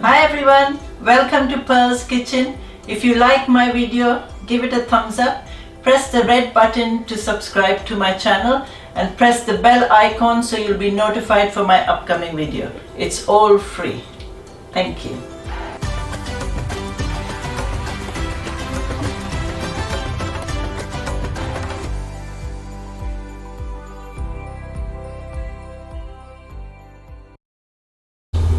Hi everyone, welcome to Pearl's Kitchen. If you like my video, give it a thumbs up, press the red button to subscribe to my channel and press the bell icon so you'll be notified for my upcoming video. It's all free. Thank you.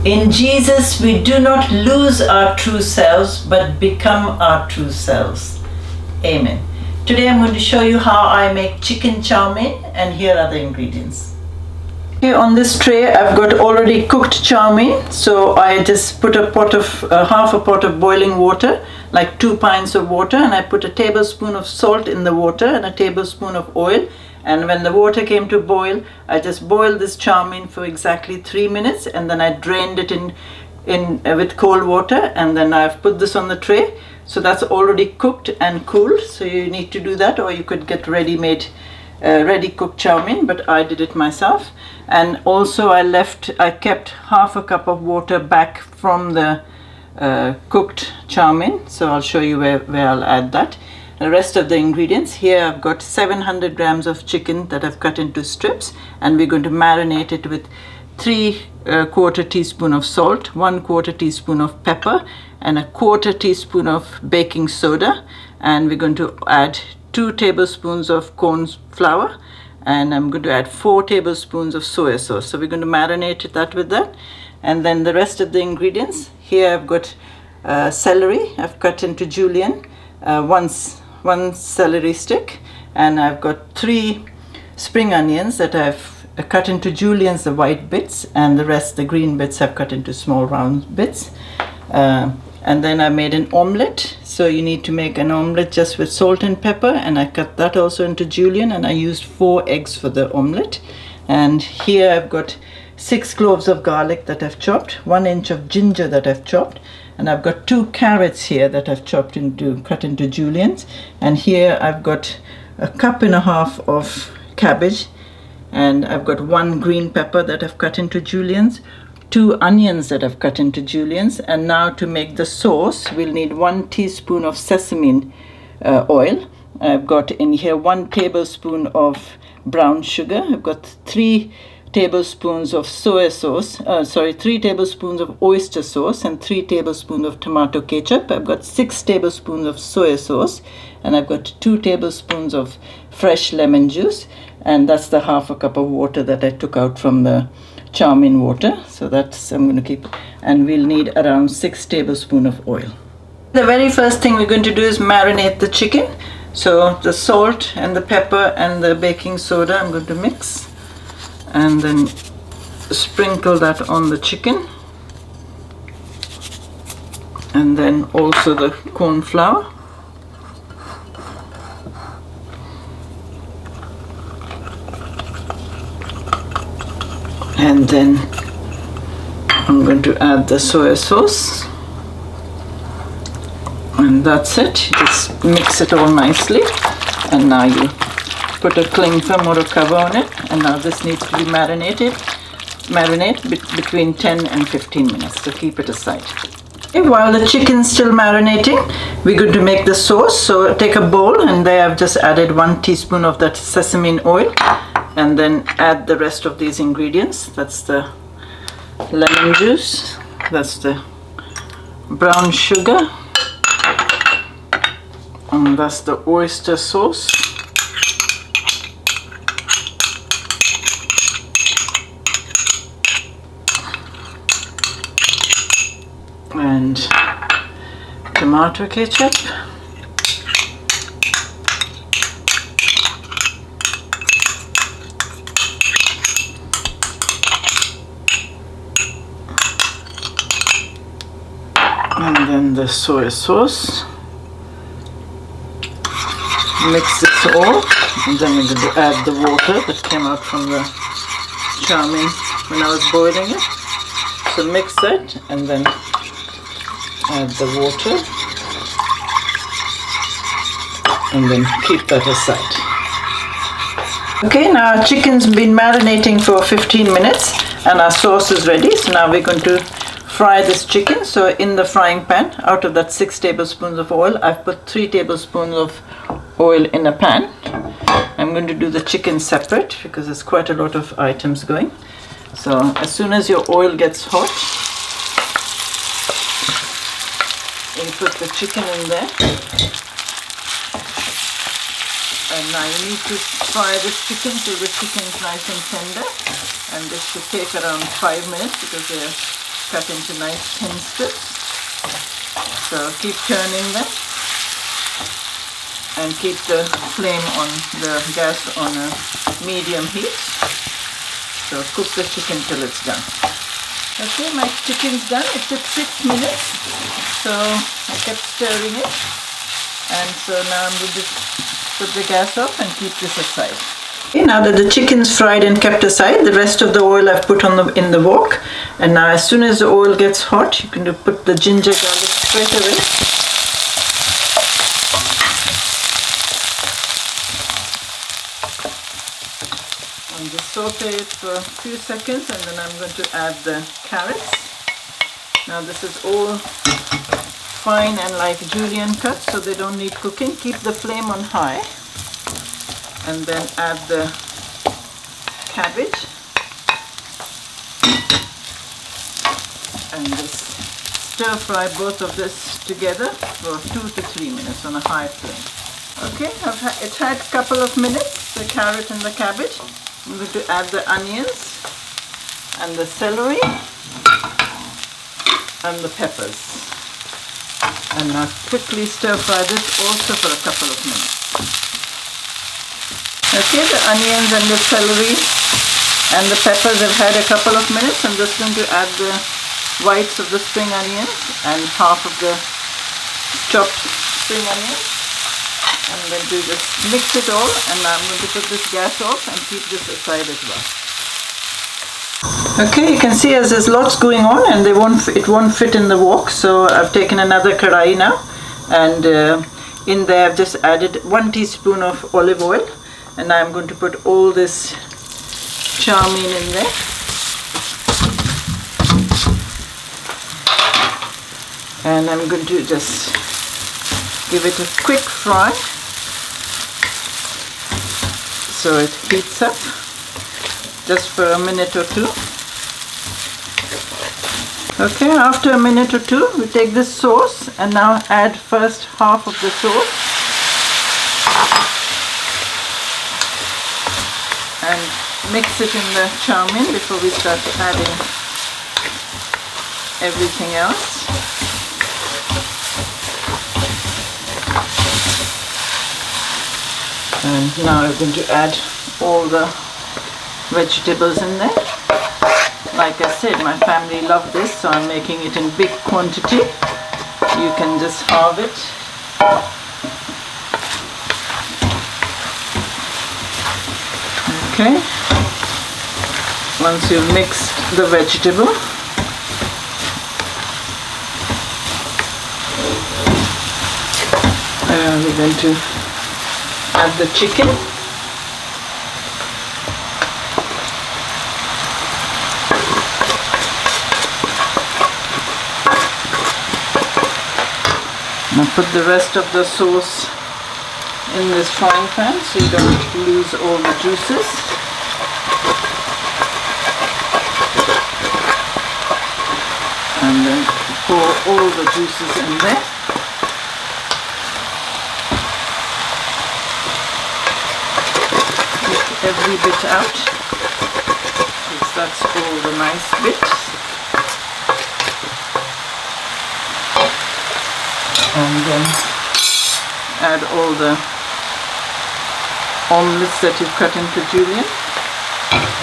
In Jesus, we do not lose our true selves, but become our true selves. Amen. Today I'm going to show you how I make chicken chow mein, and here are the ingredients. Here on this tray I've got already cooked chow mein, so I just put a pot of half a pot of boiling water, like 2 pints of water, and I put a tablespoon of salt in the water and a tablespoon of oil. And when the water came to boil, I just boiled this chow mein for exactly 3 minutes, and then I drained it in with cold water, and then I've put this on the tray. So that's already cooked and cooled, so you need to do that, or you could get ready-made ready cooked chow mein, but I did it myself. And also I kept half a cup of water back from the cooked chow mein, so I'll show you where I'll add that. The rest of the ingredients, here I've got 700 grams of chicken that I've cut into strips, and we're going to marinate it with 3/4 teaspoon of salt, 1/4 teaspoon of pepper, and 1/4 teaspoon of baking soda. And we're going to add 2 tablespoons of corn flour, and I'm going to add 4 tablespoons of soya sauce. So we're going to marinate that with that. And then the rest of the ingredients, here I've got celery I've cut into julienne, one celery stick, and I've got 3 spring onions that I've cut into juliennes, the white bits, and the rest, the green bits, I've cut into small round bits. And then I made an omelette. So you need to make an omelette just with salt and pepper, and I cut that also into julienne, and I used 4 eggs for the omelette. And here I've got 6 cloves of garlic that I've chopped, 1 inch of ginger that I've chopped, and I've got 2 carrots here that I've cut into juliennes. And here I've got 1.5 cups of cabbage, and I've got 1 green pepper that I've cut into juliennes, 2 onions that I've cut into juliennes. And now to make the sauce, we'll need 1 teaspoon of sesame oil. I've got in here 1 tablespoon of brown sugar. I've got 3 tablespoons of soya sauce, 3 tablespoons of oyster sauce, and 3 tablespoons of tomato ketchup. I've got 6 tablespoons of soya sauce, and I've got 2 tablespoons of fresh lemon juice, and that's the 1/2 cup of water that I took out from the chow mein water. So that's, I'm going to keep, and we'll need around 6 tablespoons of oil. The very first thing we're going to do is marinate the chicken. So the salt and the pepper and the baking soda I'm going to mix, and then sprinkle that on the chicken, and then also the corn flour, and then I'm going to add the soya sauce, and that's it. Just mix it all nicely, and now you put a cling film or a cover on it, and now this needs to be marinate between 10 and 15 minutes, so keep it aside. Okay, while the chicken's still marinating, we're going to make the sauce. So take a bowl, and there I've just added 1 teaspoon of that sesame oil, and then add the rest of these ingredients. That's the lemon juice, that's the brown sugar, and that's the oyster sauce, and tomato ketchup, and then the soy sauce. Mix this all, and then we're going to add the water that came out from the chow mein when I was boiling it. So mix that, and then add the water, and then keep that aside. Okay, now our chicken's been marinating for 15 minutes and our sauce is ready. So now we're going to fry this chicken. So in the frying pan, out of that 6 tablespoons of oil, I've put 3 tablespoons of oil in a pan. I'm going to do the chicken separate because there's quite a lot of items going. So as soon as your oil gets hot, you put the chicken in there. And now you need to fry this chicken till the chicken is nice and tender. And this should take around 5 minutes because they're cut into nice thin strips. So keep turning them. And keep the flame on the gas on a medium heat. So cook the chicken till it's done. Okay, my chicken's done. It took 6 minutes. So I kept stirring it. And so now I'm going to put the gas off and keep this aside. Okay, now that the chicken's fried and kept aside, the rest of the oil I've put on in the wok. And now as soon as the oil gets hot, you can put the ginger garlic straight away. And just saute it for a few seconds, and then I'm going to add the carrots. Now this is all fine and like julienne cut, so they don't need cooking. Keep the flame on high. And then add the cabbage and just stir fry both of this together for 2 to 3 minutes on a high flame. Okay, it's had a couple of minutes, the carrot and the cabbage. I'm going to add the onions and the celery and the peppers. And now quickly stir fry this also for a couple of minutes. Okay, the onions and the celery and the peppers have had a couple of minutes. I'm just going to add the whites of the spring onions and half of the chopped spring onions. I'm going to just mix it all, and now I'm going to put this gas off and keep this aside as well. Okay, you can see as there's lots going on and it won't fit in the wok, so I've taken another karai now, and in there I've just added 1 teaspoon of olive oil. And now I'm going to put all this chow mein in there. And I'm going to just give it a quick fry so it heats up just for a minute or two. Okay, after a minute or two, we take this sauce and now add first half of the sauce. And mix it in the chow mein before we start adding everything else. And now I'm going to add all the vegetables in there. Like I said, my family love this, so I'm making it in big quantity. You can just halve it. Okay, once you've mixed the vegetable, we're going to add the chicken. Now put the rest of the sauce in this frying pan so you don't lose all the juices. And then pour all the juices in there. Take every bit out, because that's all the nice bits. And then add all the omelettes that you've cut into julienne.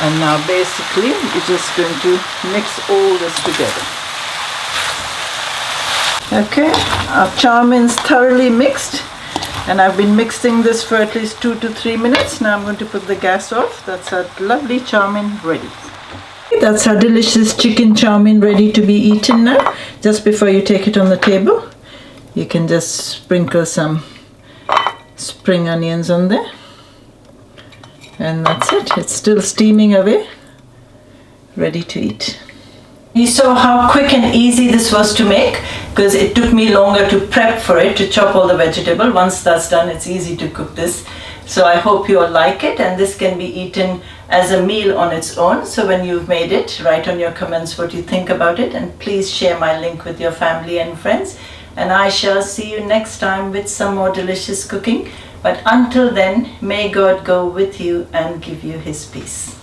And now basically you're just going to mix all this together. Okay, our chow mein's thoroughly mixed, and I've been mixing this for at least 2 to 3 minutes. Now I'm going to put the gas off. That's our lovely chow mein ready. That's our delicious chicken chow mein ready to be eaten now. Just before you take it on the table, you can just sprinkle some spring onions on there. And that's it. It's still steaming away, ready to eat. You saw how quick and easy this was to make, because it took me longer to prep for it, to chop all the vegetable. Once that's done, it's easy to cook this. So I hope you all like it, and this can be eaten as a meal on its own. So when you've made it, write on your comments what you think about it, and please share my link with your family and friends. And I shall see you next time with some more delicious cooking. But until then, may God go with you and give you His peace.